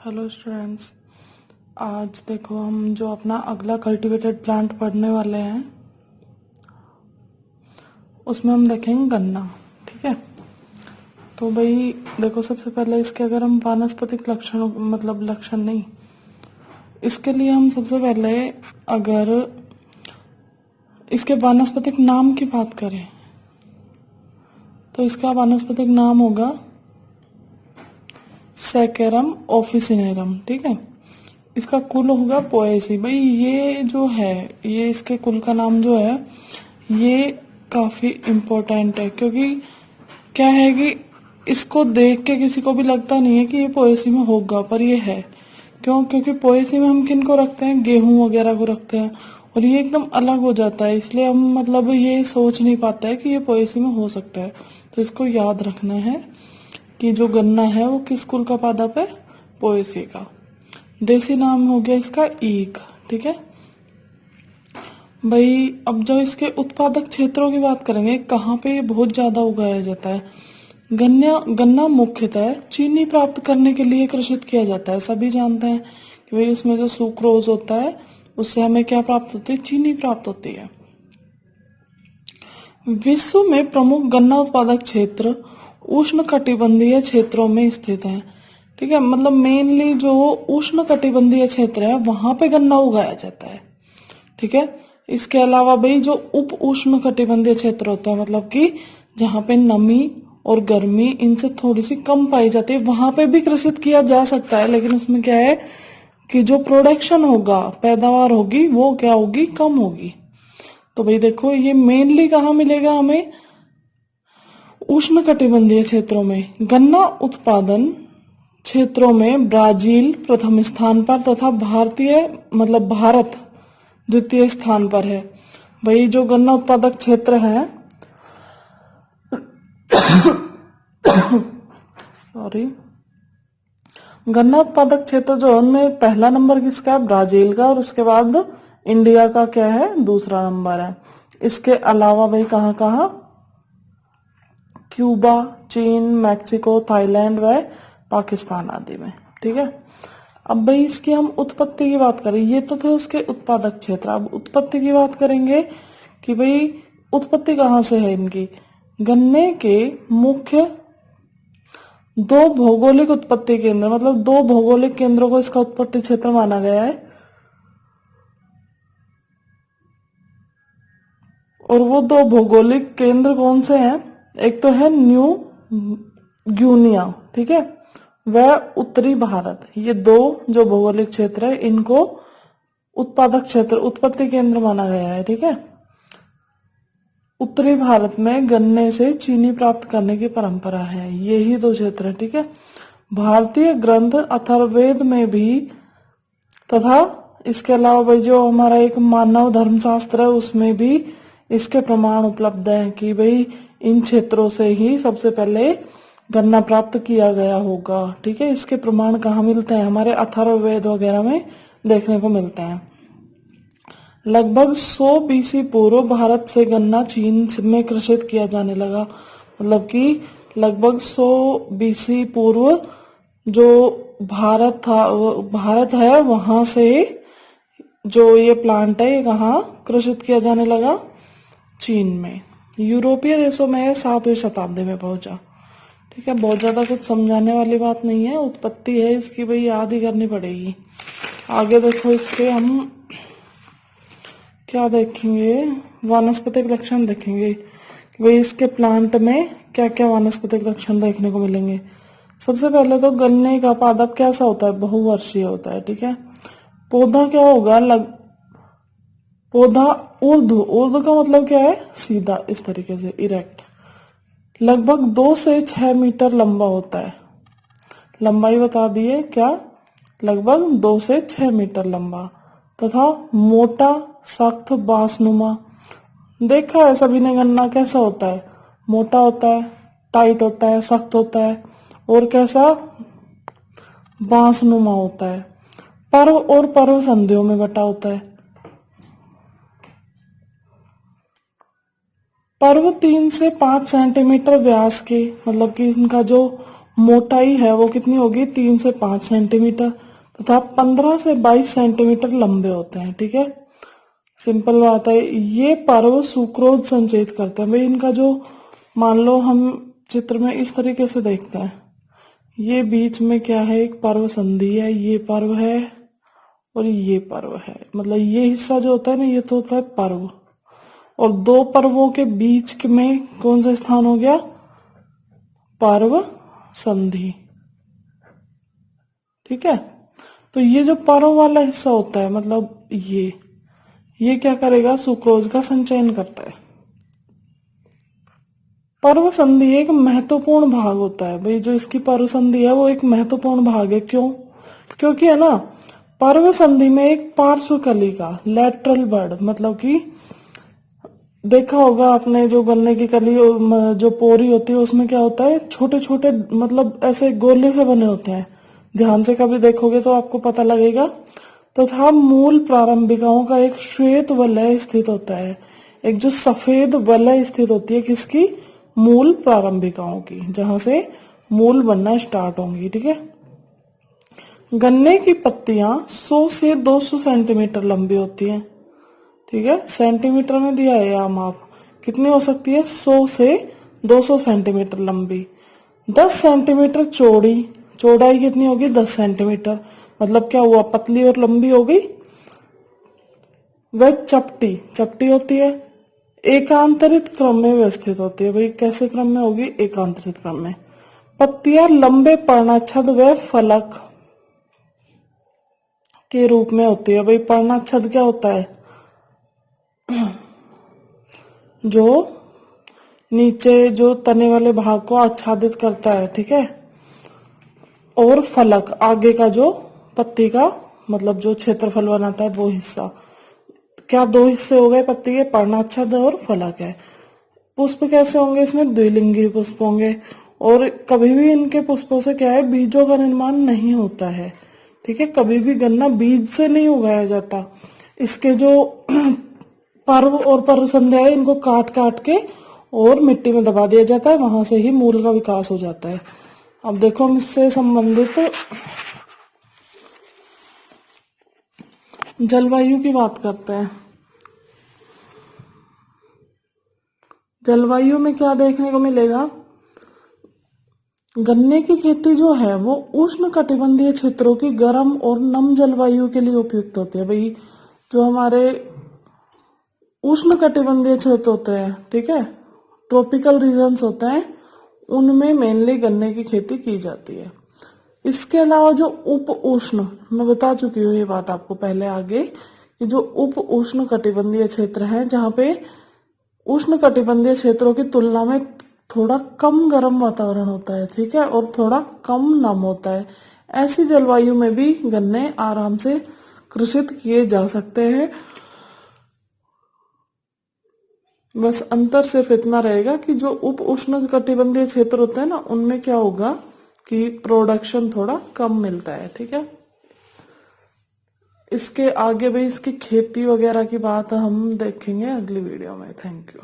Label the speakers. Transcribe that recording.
Speaker 1: Hello students. आज देखो हम जो अपना अगला कल्टीवेटेड प्लांट पढ़ने वाले हैं उसमें हम देखेंगे गन्ना। ठीक है, तो भाई देखो सबसे पहले इसके अगर हम वानस्पतिक लक्षण मतलब लक्षण नहीं, इसके लिए हम सबसे पहले अगर इसके वानस्पतिक नाम की बात करें तो इसका वानस्पतिक नाम होगा सैकेरम ऑफिसिनेरम। ठीक है, इसका कुल होगा पोएसी। भाई ये जो है, ये इसके कुल का नाम जो है ये काफी इम्पोर्टेंट है, क्योंकि क्या है कि इसको देख के किसी को भी लगता नहीं है कि ये पोएसी में होगा, पर ये है। क्यों? क्योंकि पोएसी में हम किन को रखते हैं, गेहूं वगैरह को रखते हैं, और ये एकदम अलग हो जाता है, इसलिए हम मतलब ये सोच नहीं पाता है कि ये पोएसी में हो सकता है। तो इसको याद रखना है कि जो गन्ना है वो किस कुल का पादप है, पोएसी का। देसी नाम हो गया इसका ईख। ठीक है भाई, अब जो इसके उत्पादक क्षेत्रों की बात करेंगे, कहाँ पे ये बहुत ज्यादा उगाया जाता है। गन्ना मुख्यतः चीनी प्राप्त करने के लिए कृषित किया जाता है। सभी जानते हैं कि भाई उसमें जो सुक्रोज होता है उससे हमें क्या प्राप्त होती है, चीनी प्राप्त होती है। विश्व में प्रमुख गन्ना उत्पादक क्षेत्र उष्ण कटिबंधीय क्षेत्रों में स्थित है। ठीक है, मतलब मेनली जो उष्ण कटिबंधीय क्षेत्र है वहां पे गन्ना उगाया जाता है। ठीक है, इसके अलावा भाई जो उप उष्ण कटिबंधीय क्षेत्र होते हैं, मतलब कि जहाँ पे नमी और गर्मी इनसे थोड़ी सी कम पाई जाती है, वहां पे भी कृषित किया जा सकता है, लेकिन उसमें क्या है कि जो प्रोडक्शन होगा, पैदावार होगी, वो क्या होगी, कम होगी। तो भाई देखो ये मेनली कहाँ मिलेगा हमें, उष्ण कटिबंधीय क्षेत्रों में। गन्ना उत्पादन क्षेत्रों में ब्राजील प्रथम स्थान पर तथा भारत द्वितीय स्थान पर है। भाई जो गन्ना उत्पादक क्षेत्र है सॉरी, गन्ना उत्पादक क्षेत्र जो है उनमें पहला नंबर किसका है, ब्राजील का, और उसके बाद इंडिया का क्या है, दूसरा नंबर है। इसके अलावा भाई कहाँ कहाँ, क्यूबा, चीन, मैक्सिको, थाईलैंड व पाकिस्तान आदि में। ठीक है, अब भाई इसकी हम उत्पत्ति की बात करें, ये तो थे उसके उत्पादक क्षेत्र। अब उत्पत्ति की बात करेंगे कि भाई उत्पत्ति कहाँ से है इनकी। गन्ने के मुख्य दो भौगोलिक उत्पत्ति केंद्र, मतलब दो भौगोलिक केंद्रों को इसका उत्पत्ति क्षेत्र माना गया है, और वो दो भौगोलिक केंद्र कौन से हैं, एक तो है न्यू गिनिया, ठीक है, वह उत्तरी भारत। ये दो जो भौगोलिक क्षेत्र है इनको उत्पादक क्षेत्र, उत्पत्ति केंद्र माना गया है। ठीक है, उत्तरी भारत में गन्ने से चीनी प्राप्त करने की परंपरा है, यही दो क्षेत्र है। ठीक है, भारतीय ग्रंथ अथर्ववेद में भी तथा इसके अलावा भाई जो हमारा एक मानव धर्मशास्त्र है उसमें भी इसके प्रमाण उपलब्ध हैं कि भाई इन क्षेत्रों से ही सबसे पहले गन्ना प्राप्त किया गया होगा। ठीक है, इसके प्रमाण कहाँ मिलते हैं, हमारे अथर्ववेद वगैरह में देखने को मिलते हैं। लगभग 100 बीसी पूर्व भारत से गन्ना चीन में कृषित किया जाने लगा। मतलब कि लगभग 100 बीसी पूर्व जो भारत है वहां से जो ये प्लांट है ये कहाँ कृषित किया जाने लगा, चीन में। यूरोपीय देशों में 7वीं शताब्दी में पहुंचा। ठीक है, बहुत ज्यादा कुछ समझाने वाली बात नहीं है, उत्पत्ति है इसकी भाई याद ही करनी पड़ेगी। आगे देखो इसके हम क्या देखेंगे, वानस्पतिक लक्षण देखेंगे कि भाई इसके प्लांट में क्या क्या वानस्पतिक लक्षण देखने को मिलेंगे। सबसे पहले तो गन्ने का पादप कैसा होता है, बहुवर्षीय होता है। ठीक है, पौधा क्या होगा, पौधा ऊर्ध्व का मतलब क्या है, सीधा, इस तरीके से इरेक्ट, लगभग 2 से 6 मीटर लंबा होता है। लंबाई बता दिए क्या, लगभग 2 से 6 मीटर लंबा, तथा मोटा सख्त बांसनुमा। देखा है सभी ने गन्ना कैसा होता है, मोटा होता है, टाइट होता है, सख्त होता है, और कैसा, बांसनुमा होता है। पर्व और पर्व संधियों में बटा होता है। पर्व 3 से 5 सेंटीमीटर व्यास के, मतलब कि इनका जो मोटाई है वो कितनी होगी, 3 से 5 सेंटीमीटर तथा 15 से 22 सेंटीमीटर लंबे होते हैं। ठीक है, सिंपल बात है। ये पर्व सुक्रोज संचयित करते हैं। भाई इनका जो, मान लो हम चित्र में इस तरीके से देखते हैं, ये बीच में क्या है, एक पर्व संधि है, ये पर्व है और ये पर्व है। मतलब ये हिस्सा जो होता है ना, ये तो होता है पर्व, और दो पर्वों के बीच में कौन सा स्थान हो गया, पर्व संधि। ठीक है, तो ये जो पर्व वाला हिस्सा होता है, मतलब ये क्या करेगा, सुक्रोज का संचयन करता है। पर्व संधि एक महत्वपूर्ण भाग होता है। भाई जो इसकी पर्व संधि है वो एक महत्वपूर्ण भाग है। क्यों? क्योंकि है ना, पर्व संधि में एक पार्श्व कलिका, लैटरल बड, मतलब कि देखा होगा आपने, जो गन्ने की कली जो पोरी होती है उसमें क्या होता है, छोटे छोटे मतलब ऐसे गोले से बने होते हैं। ध्यान से कभी देखोगे तो आपको पता लगेगा। तथा मूल प्रारंभिकाओं का एक श्वेत वलय स्थित होता है। एक जो सफेद वलय स्थित होती है किसकी, मूल प्रारंभिकाओं की, जहां से मूल बनना स्टार्ट होंगी। ठीक है, गन्ने की पत्तियां 100 से 200 सेंटीमीटर लंबी होती हैं। ठीक है, सेंटीमीटर में दिया है यहाँ माप, कितनी हो सकती है, 100 से 200 सेंटीमीटर लंबी। 10 सेंटीमीटर चौड़ी, चौड़ाई कितनी होगी, 10 सेंटीमीटर, मतलब क्या हुआ, पतली और लंबी हो गई। वह चपटी, चपटी होती है, एकांतरित क्रम में व्यवस्थित होती है। भाई कैसे क्रम में होगी, एकांतरित क्रम में। पत्तियां लंबे पर्णाच्छद व फलक के रूप में होती है। भाई पर्णाच्छद क्या होता है, जो नीचे जो तने वाले भाग को आच्छादित करता है। ठीक है, और फलक आगे का जो पत्ती का मतलब जो क्षेत्रफल बनाता है वो हिस्सा। क्या दो हिस्से हो गए पत्ती के, पर्णाच्छद और फलक है। पुष्प कैसे होंगे, इसमें द्विलिंगी पुष्प होंगे, और कभी भी इनके पुष्पों से क्या है, बीजों का निर्माण नहीं होता है। ठीक है, कभी भी गन्ना बीज से नहीं उगाया जाता। इसके जो पर्व और पर्व संध्या है, इनको काट काट के और मिट्टी में दबा दिया जाता है, वहां से ही मूल का विकास हो जाता है। अब देखो हम इससे संबंधित जलवायु की बात करते हैं। जलवायु में क्या देखने को मिलेगा, गन्ने की खेती जो है वो उष्ण कटिबंधीय क्षेत्रों की गर्म और नम जलवायु के लिए उपयुक्त होती है। भाई जो हमारे उष्ण कटिबंधीय क्षेत्र होते हैं, ठीक है, ट्रॉपिकल रीजन्स होते हैं, उनमें मेनली गन्ने की खेती की जाती है। इसके अलावा जो उप उष्ण, मैं बता चुकी हूँ ये बात आपको पहले आगे, कि जो उप उष्ण कटिबंधीय क्षेत्र है, जहाँ पे उष्ण कटिबंधीय क्षेत्रों की तुलना में थोड़ा कम गर्म वातावरण होता है, ठीक है, और थोड़ा कम नम होता है, ऐसी जलवायु में भी गन्ने आराम से कृषित किए जा सकते हैं। बस अंतर सिर्फ इतना रहेगा कि जो उप उष्ण कटिबंधीय क्षेत्र होते हैं ना, उनमें क्या होगा कि प्रोडक्शन थोड़ा कम मिलता है। ठीक है, इसके आगे भी इसकी खेती वगैरह की बात हम देखेंगे अगली वीडियो में। Thank you.